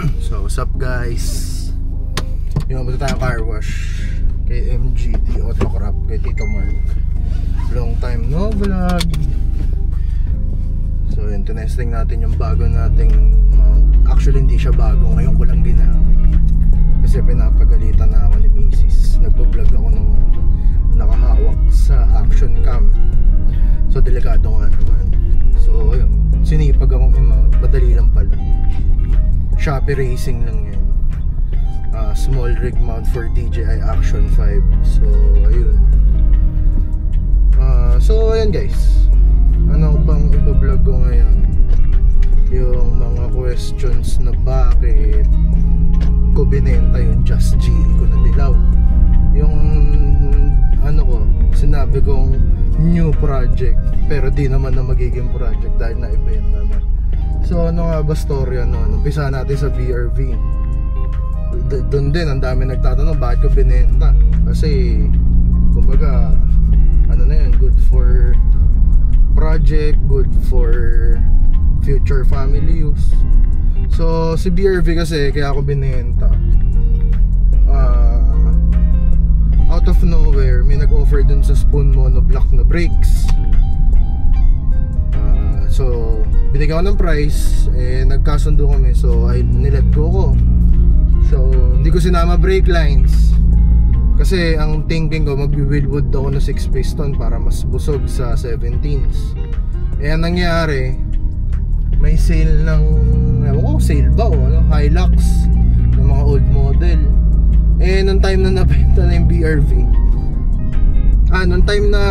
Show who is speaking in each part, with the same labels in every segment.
Speaker 1: So what's up guys? Yung punta tayong car wash kay MGD Autocrap, kay Tito Mark. Long time no vlog. So yun, tinesting natin yung bago nating mount. Actually hindi siya bago, ngayon ko lang ginamit kasi pinapagalitan na ako ni Mrs. Nagbablog ako nung nakahawak sa action cam, so delikado nga naman. So yun, sinipag akong i-mount, madali lang pala. Shopee Racing lang yan. Small rig mount for DJI Action 5. So ayun. So ayan guys, ano bang iba-vlog ko ngayon? Yung mga questions na bakit ko binenta yung Just GE ko na dilaw. Yung ano ko, sinabi kong new project pero di naman na magiging project dahil na-ibenta na. So ano nga ba story ano? Umpisa natin sa BRV. Doon din ang dami nagtatanong bakit ko binenta. Kasi kumbaga ano na yan, good for project, good for future family use. So si BRV kasi kaya ako binenta, out of nowhere may nag-offer dun sa Spoon monoblock na brakes. So binigyan ko ng price, nagkasundo kami, so ay nilet go ko. So hindi ko sinama brake lines kasi ang thinking ko mag-wheelwood ako na 6 piston para mas busog sa 17s. Ang nangyari, may sale ng, ewan ko, sale ba o ano, Hilux ng mga old model. Nung time na nabenta na yung BRV, nung time na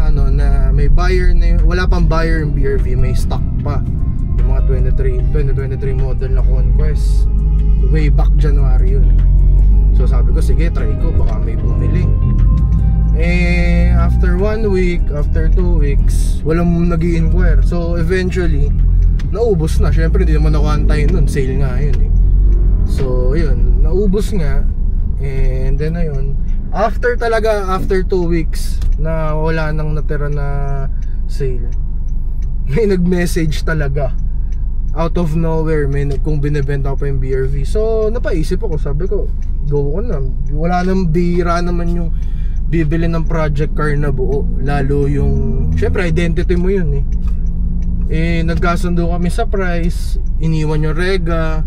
Speaker 1: ano na may buyer na yung, wala pang buyer yung BRV, may stock pa yung mga 2023 model na Conquest. Way back January yun. So sabi ko sige try ko, baka may bumili. After 1 week, after 2 weeks, walang nag-i-inquire. So eventually naubos na. Syempre hindi naman ako antayin nun, sale nga yun eh. So yun, naubos nga. And then ayun, after 2 weeks na wala nang natira na sale, may nag-message talaga out of nowhere, may kung binebenta ko pa yung BRV. So napaisip ako, sabi ko go ko na. Wala nang bira naman yung bibili ng project car na buo, lalo yung syempre identity mo yun eh. Nagkasundo kami sa price, iniwan yung rega,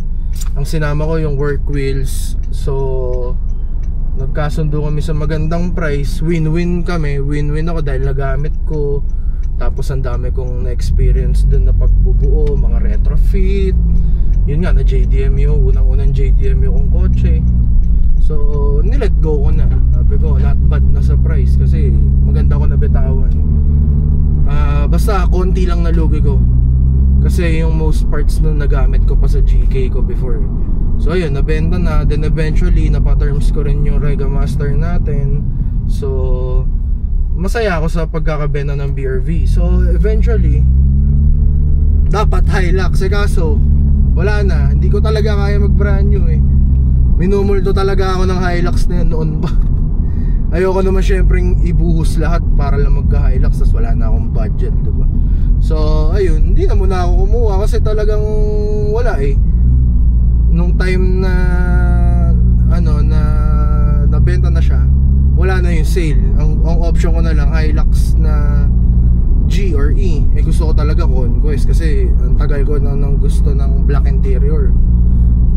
Speaker 1: ang sinama ko yung work wheels. So nagkasundo kami sa magandang price, win-win kami, win-win ako dahil nagamit ko. Tapos ang dami kong na-experience dun na pagbubuo, mga retrofit. Yun nga, na JDMU, unang-unang JDMU kong kotse. So nilet go ko na. Sabi ko not bad na sa price kasi maganda ko nabitawan. Basta konti lang nalugi ko kasi yung most parts nun nagamit ko pa sa GK ko before. So ayun, nabenta na. Then eventually napaterms ko rin yung Rega Master natin. So masaya ako sa pagkakabenta ng BRV. So eventually dapat Hilux kaso wala na. Hindi ko talaga kaya mag brand new eh. Minumulto talaga ako ng Hilux na yan noon pa. Ayoko naman syempreng ibuhos lahat para lang magka-Hilux, tas wala na akong budget, diba? So ayun, hindi na muna ako kumuha kasi talagang wala eh. Nung time na ano na nabenta na siya, wala na yung sale. Ang option ko na lang Hilux na G or E. Gusto ko talaga Conquest kasi ang tagal ko nang gusto ng black interior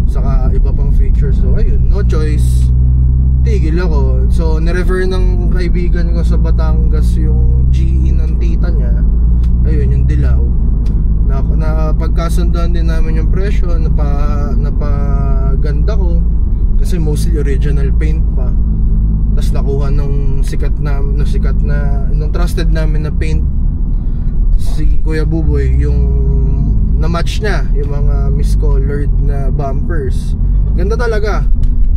Speaker 1: saka iba pang features. So ayun, no choice, tigil ako. So nirefer ng kaibigan ko sa Batangas yung GE ng tita niya. Ayun, yung dilaw na pagkasundan din namin yung presyo. Napaganda ko kasi mostly original paint pa. Tapos nakuha nung sikat na nung trusted namin na paint, si Kuya Buboy, yung na-match niya yung mga miscolored na bumpers. Ganda talaga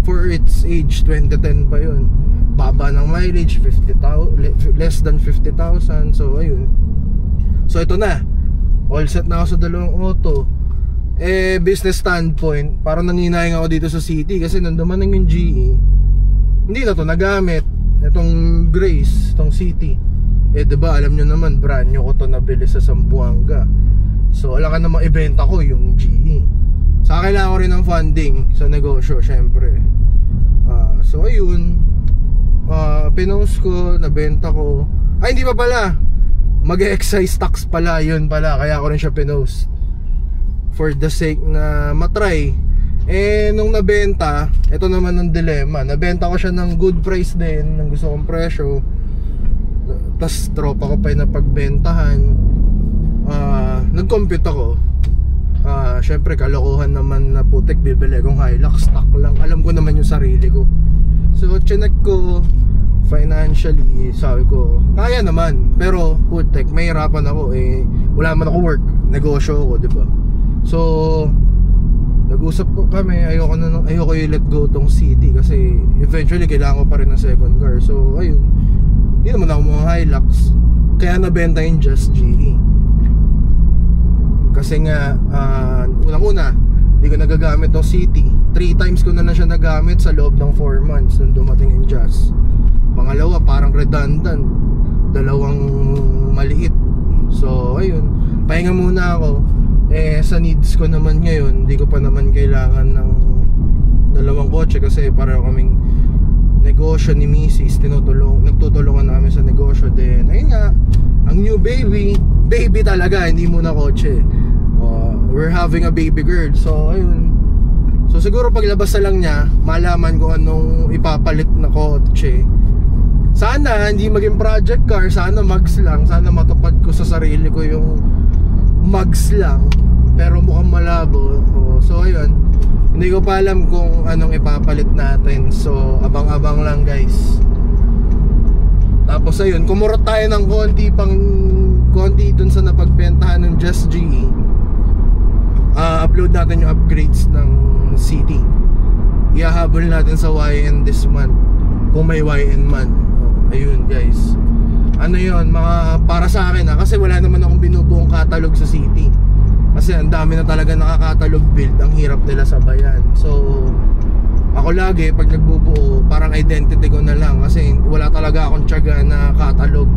Speaker 1: for its age, 2010 pa yun. Baba ng mileage, 50,000, less than 50,000. So ayun. So ito na, all set na ako sa dalawang auto. Business standpoint, parang nanginayang ako dito sa city kasi nung dumating yung GE, hindi na to nagamit. Itong Grace, itong City, diba alam nyo naman brand new ko to nabili sa Zamboanga. So wala ka namang ibenta ko yung GE. Sa kailangan ko rin ng funding sa negosyo, syempre. So ayun, pinost ko, nabenta ko. Ay, hindi pa pala, mag-excise tax pala, yun pala, kaya ko rin siya pinost for the sake na matry. Nung nabenta, ito naman ang dilemma. Nabenta ko siya ng good price din, ng gusto kong presyo. Tas tropa ko pa yung napagbentahan. Nag-compute ako. Syempre kalokohan naman na putik, bibili kong Hilux, stock lang. Alam ko naman yung sarili ko. So chinek ko financially, sabi ko kaya naman, pero putik, may hirapan ako wala man ako work, negosyo ako, diba? So nag-usap ko kami, ayoko i-let go tong city kasi eventually kailangan ko pa rin ng second car. So ayun, hindi naman ako mga Hilux, kaya nabenta yung Just GE. Kasi nga unang-una, hindi ko nagagamit tong city. 3 times ko na siya nagamit sa loob ng 4 months nung dumating yung Just. Pangalawa, parang redundant, dalawang maliit. So ayun, pahinga muna ako. Sa needs ko naman ngayon, hindi ko pa naman kailangan ng dalawang kotse kasi pareho kaming negosyo ni Mrs. Nagtutulungan namin sa negosyo din. Ayun nga, ang new baby talaga, hindi muna kotse. We're having a baby girl. So ayun, so siguro paglabas na lang niya, malaman ko anong ipapalit na kotse. Sana hindi maging project car, sana mags lang. Sana matupad ko sa sarili ko yung mags lang, pero mukhang malabo. So ayun, hindi ko pa alam kung anong ipapalit natin. So abang-abang lang guys. Tapos ayun, kumurot tayo ng konti dun sa napagbentahan ng Just GE. Upload natin yung upgrades ng city. Ihahabol natin sa YN this month, kung may YN man. Ayun guys, ano yun, mga para sa akin kasi wala naman akong binubuong catalog sa city. Kasi ang dami na talaga nakakatalog build, ang hirap nila sabayan. So ako lagi pag nagbubuo, parang identity ko na lang, kasi wala talaga akong tiyaga na catalog.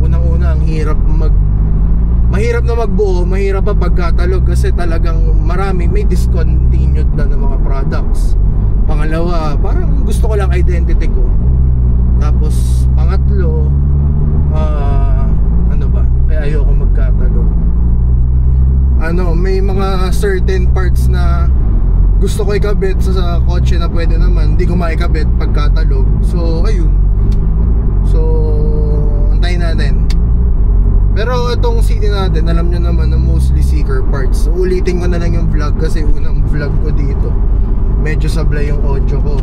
Speaker 1: Unang-una, ang mahirap na magbuo, mahirap pa pag-catalog kasi talagang may discontinued na ng mga products. Pangalawa, parang gusto ko lang identity ko. Tapos pangatlo, ano ba, kaya ayoko mag-catalog. May mga certain parts na gusto ko ikabit sa kotse na pwede naman, hindi ko maikabit pag-catalog. So ayun, so antayin natin. Pero itong city natin, alam nyo naman na mostly seeker parts. So, ulitin ko na lang yung vlog kasi unang vlog ko dito, medyo sablay yung audio ko,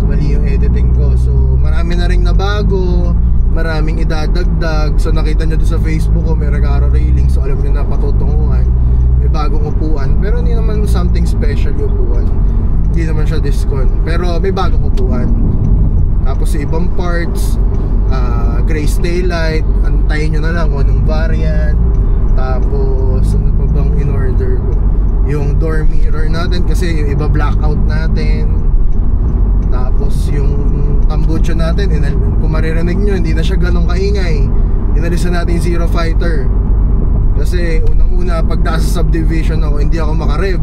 Speaker 1: mali yung editing ko. So marami na rin nabago, maraming idadagdag. So nakita nyo doon sa Facebook ko, may regaro railing. So alam nyo na patutunguhan, may bagong upuan. Pero hindi naman something special yung upuan, hindi naman siya discount, pero may bagong upuan. Tapos sa ibang parts, gray taillight, antayin nyo na lang kung anong variant. Tapos ano pa bang in order ko, yung door mirror natin kasi yung iba blackout natin. Tapos yung tambucho natin, kung maririnig nyo, hindi na siya ganong kaingay. Inalisan natin yung Zero Fighter kasi unang-una, pag nasa subdivision ako, hindi ako makarev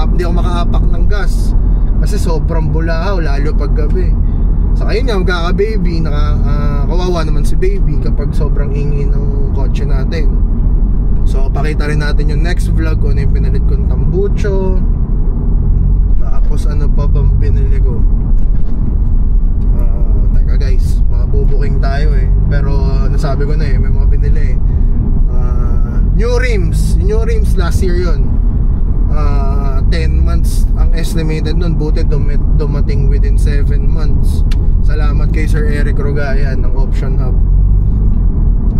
Speaker 1: hindi ako makaapak ng gas kasi sobrang bulahaw, lalo pag gabi. So ayun nga, magkaka-baby, kawawa naman si baby kapag sobrang ingay ng kotse natin. So pakita rin natin yung next vlog kung ano yung pinalit kong tambucho. Tapos ano pa bang binili ko? Teka guys, mga bubuking tayo pero nasabi ko na may mga binili new rims last year yun. 10 months ang estimated nun, buti dumating within 7 months. Salamat kay Sir Eric Rogayan ng Option Hub.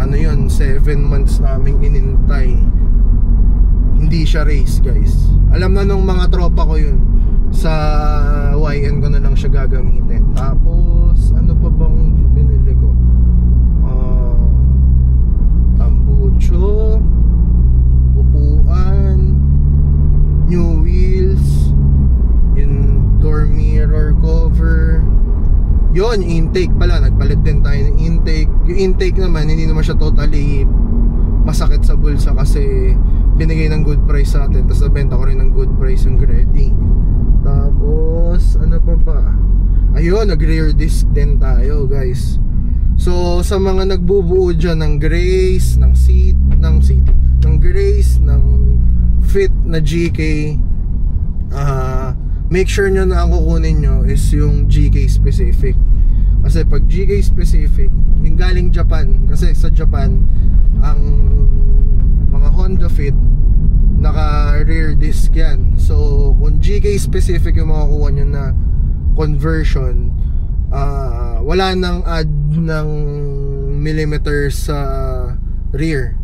Speaker 1: Ano yun, 7 months naming inintay. Hindi siya race guys. Alam na nung mga tropa ko yun. Sa YN ko na lang siya gagamitin. Tapos ano pa bang binili ko? Tambucho, upuan, new wheels, yung door mirror cover. Yun, intake pala, nagpalit din tayo ng intake. Yung intake naman, hindi naman siya totally masakit sa bulsa kasi binigay ng good price sa atin. Tapos nabenta ko rin ng good price yung Greddy. Tapos ano pa ba? Ayun, nag-rear disc din tayo guys. So sa mga nagbubuo dyan ng Grace, ng Grace, ng Fit na GK, make sure nyo na ang kukunin nyo is yung GK specific. Kasi pag GK specific, yung galing Japan, kasi sa Japan ang mga Honda Fit naka rear disc yan. So kung GK specific yung makukuha nyo na conversion, wala nang add ng millimeter sa rear.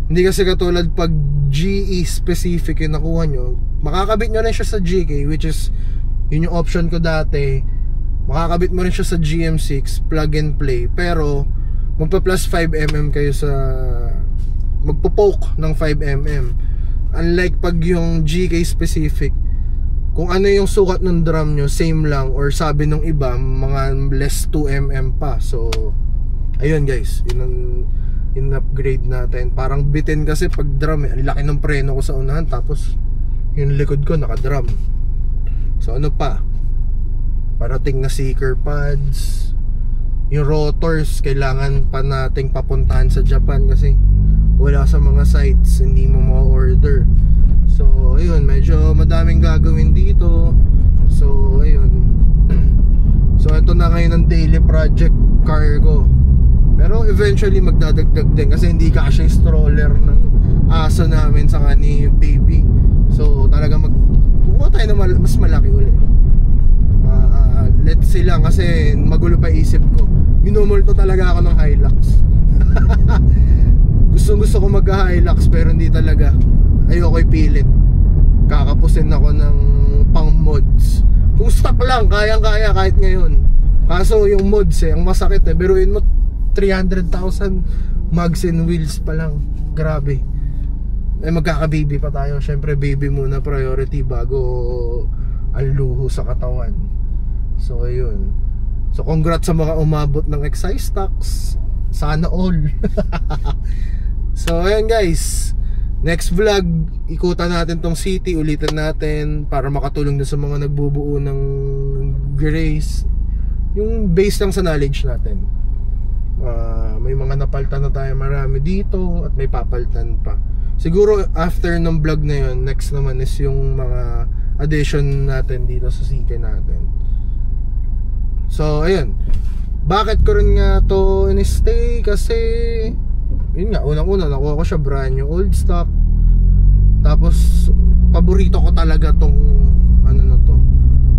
Speaker 1: Hindi kasi katulad pag GE specific yung nakuha nyo, makakabit nyo rin siya sa GK, which is yun yung option ko dati. Makakabit mo rin siya sa GM6 plug and play, pero magpa plus 5mm kayo sa magpo-poke ng 5mm. Unlike pag yung GK specific, kung ano yung sukat ng drum nyo, same lang, or sabi nung iba mga less 2mm pa. So ayun guys, in-upgrade natin. Parang bitin kasi pag drum ang laki ng preno ko sa unahan, tapos yung likod ko naka-drum. So ano pa, parating na seeker pads. Yung rotors kailangan pa nating papuntahan sa Japan kasi wala sa mga sites, hindi mo ma-order. So ayun, medyo madaming gagawin dito. So ayun. So ito na ngayon ang daily project car ko. Pero eventually magdadagdag din kasi hindi kasya yung stroller ng aso namin sa ni baby. So talaga bukuha tayo na mas malaki ulit. Let's see lang kasi magulo pa isip ko. Minumulto talaga ako ng Hilux. Gusto ko mag-Hilux pero hindi talaga. Ayoko ipilit. Kakapusin ako ng pang mods. Kung stock lang, kayang-kaya kahit ngayon. Kaso yung mods ang masakit biruin mo 300,000 mags and wheels pa lang. Grabe. Magkaka-baby pa tayo. Syempre baby muna priority bago ang luho sa katawan. So ayun. So congrats sa mga umabot ng excise tax. Sana all. So ayun guys, next vlog ikutan natin tong city, ulitin natin para makatulong din sa mga nagbubuo ng Grace. Yung based lang sa knowledge natin. May mga napaltan na tayo marami dito at may papaltan pa. Siguro after ng vlog na yun, next naman is yung mga addition natin dito sa city natin. So ayun, bakit ko rin nga to in-stay? Kasi yun nga, unang-una nakuha ko siya brand new, old stock. Tapos paborito ko talaga tong ano na to,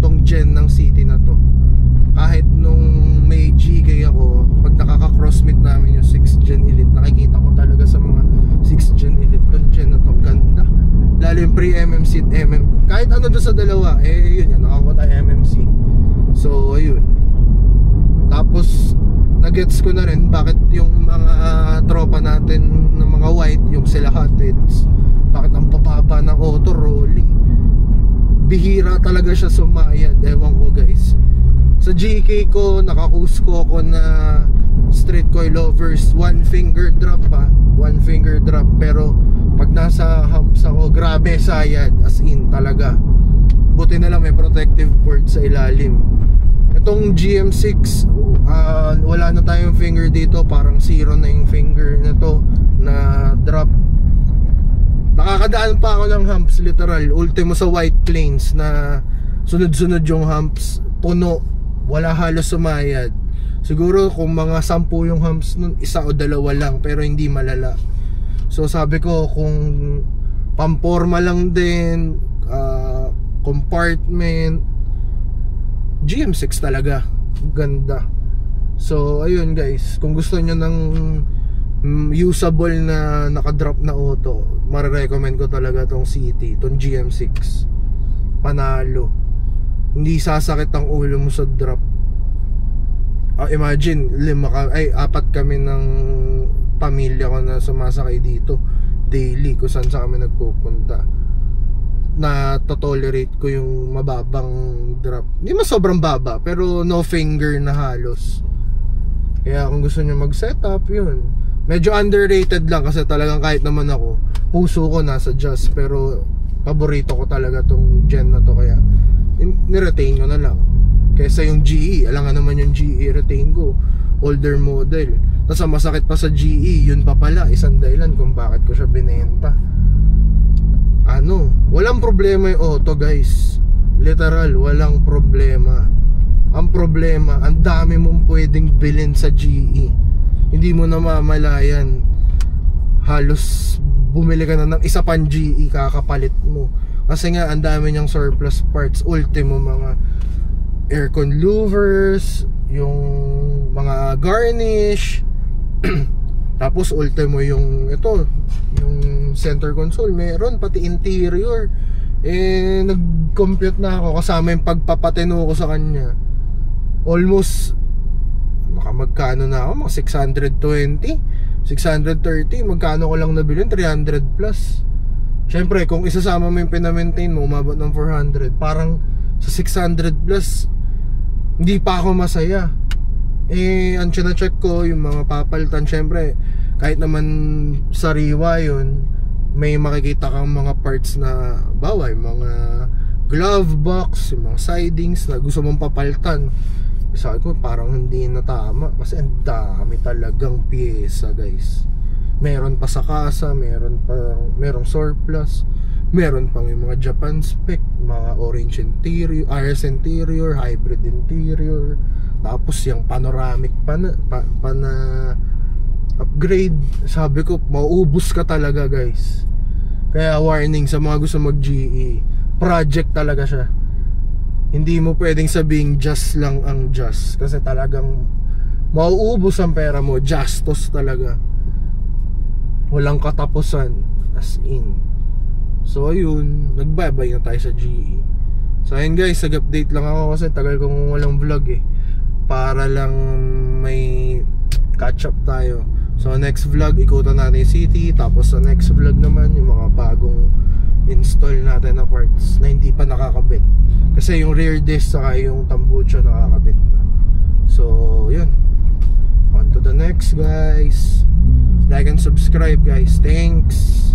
Speaker 1: tong gen ng city na to. Kahit nung may GK ako, pag nakaka-crossmeet namin yung 6th gen Elite, nakikita ko talaga sa mga 6th gen Elite tong gen na to, ganda. Lalo yung pre-MMC at MM, kahit ano doon sa dalawa, yun yan, nakakuha tayo MMC. So ayun. Tapos nagets ko na rin bakit yung mga tropa natin ng mga white, yung sila hotheads, bakit ang bababa ng auto rolling. Bihira talaga siya sumayad, ewan ko guys. Sa GK ko, nakakusko ko na street coilovers, one finger drop pa, one finger drop. Pero pag nasa humps ako, grabe sayad, as in talaga. Buti na lang may protective board sa ilalim. Itong GM6, wala na tayong finger dito, parang zero na yung finger na to na drop. Nakakadaan pa ako ng humps, literal. Ultimo sa white plains na sunod-sunod yung humps, puno, wala halos sumayad. Siguro kung mga 10 yung humps nun, 1 o 2 lang, pero hindi malala. So sabi ko kung pamporma lang din, compartment, GM6 talaga, ganda. So ayun guys, kung gusto nyo ng usable na nakadrop na auto, marirecommend ko talaga tong City, tong GM6. Panalo. Hindi sasakit ang ulo mo sa drop. Imagine 4 kami ng pamilya ko na sumasakay dito daily kung saan kami nagpupunta. Na to-tolerate ko yung mababang drop. Hindi mas sobrang baba, pero no finger na halos. Kaya kung gusto nyo mag-setup, yun. Medyo underrated lang kasi talagang kahit naman ako, puso ko nasa Just, pero paborito ko talaga tong gen na to, kaya niretain ko na lang kaysa yung GE. Alam nga naman yung GE retain ko, older model. Tapos ang masakit pa sa GE, yun pa pala isang dahilan kung bakit ko siya binenta. Walang problema yung auto, guys. Literal, walang problema. Ang problema, ang dami mong pwedeng bilhin sa GE. Hindi mo na mamalayan, halos bumili ka na ng isa pang GE kakapalit mo. Kasi nga ang dami niyang surplus parts. Ultimo mga aircon louvers, yung mga garnish, tapos ultimo yung yung center console meron, pati interior. Nag-compute na ako, kasama yung pagpapatino ko sa kanya. Almost magkano na ako, mga 620, 630. Magkano ko lang nabili, 300 plus. Syempre kung isasama mo yung pinamaintain mo, umabot ng 400. Parang sa 600 plus hindi pa ako masaya. Ang china-check ko yung mga papalitan. Syempre kahit naman sariwa yun, may makikita kang mga parts na bawa, yung mga glove box, yung mga sidings na gusto mong papalitan. Sabi ko parang hindi na tama, kasi ang dami talagang pyesa, guys. Meron pa sa kasa, merong surplus, meron pang yung mga Japan spec, mga orange interior, RS interior, hybrid interior, tapos yung panoramic pa na upgrade. Sabi ko mauubos ka talaga, guys. Kaya warning sa mga gusto mag GE, project talaga siya. Hindi mo pwedeng sabing just lang ang just, kasi talagang mauubos ang pera mo. Justos talaga, walang katapusan, as in. So ayun, nagbabay na tayo sa GE. So ayun guys, nag-update lang ako kasi tagal kong walang vlog para lang may catch up tayo. So next vlog, ikutan natin yung city. Tapos sa next vlog naman, yung mga bagong install natin na parts na hindi pa nakakabit. Kasi yung rear disc saka yung tambucho nakakabit na. So yun, on to the next, guys. Like and subscribe, guys. Thanks.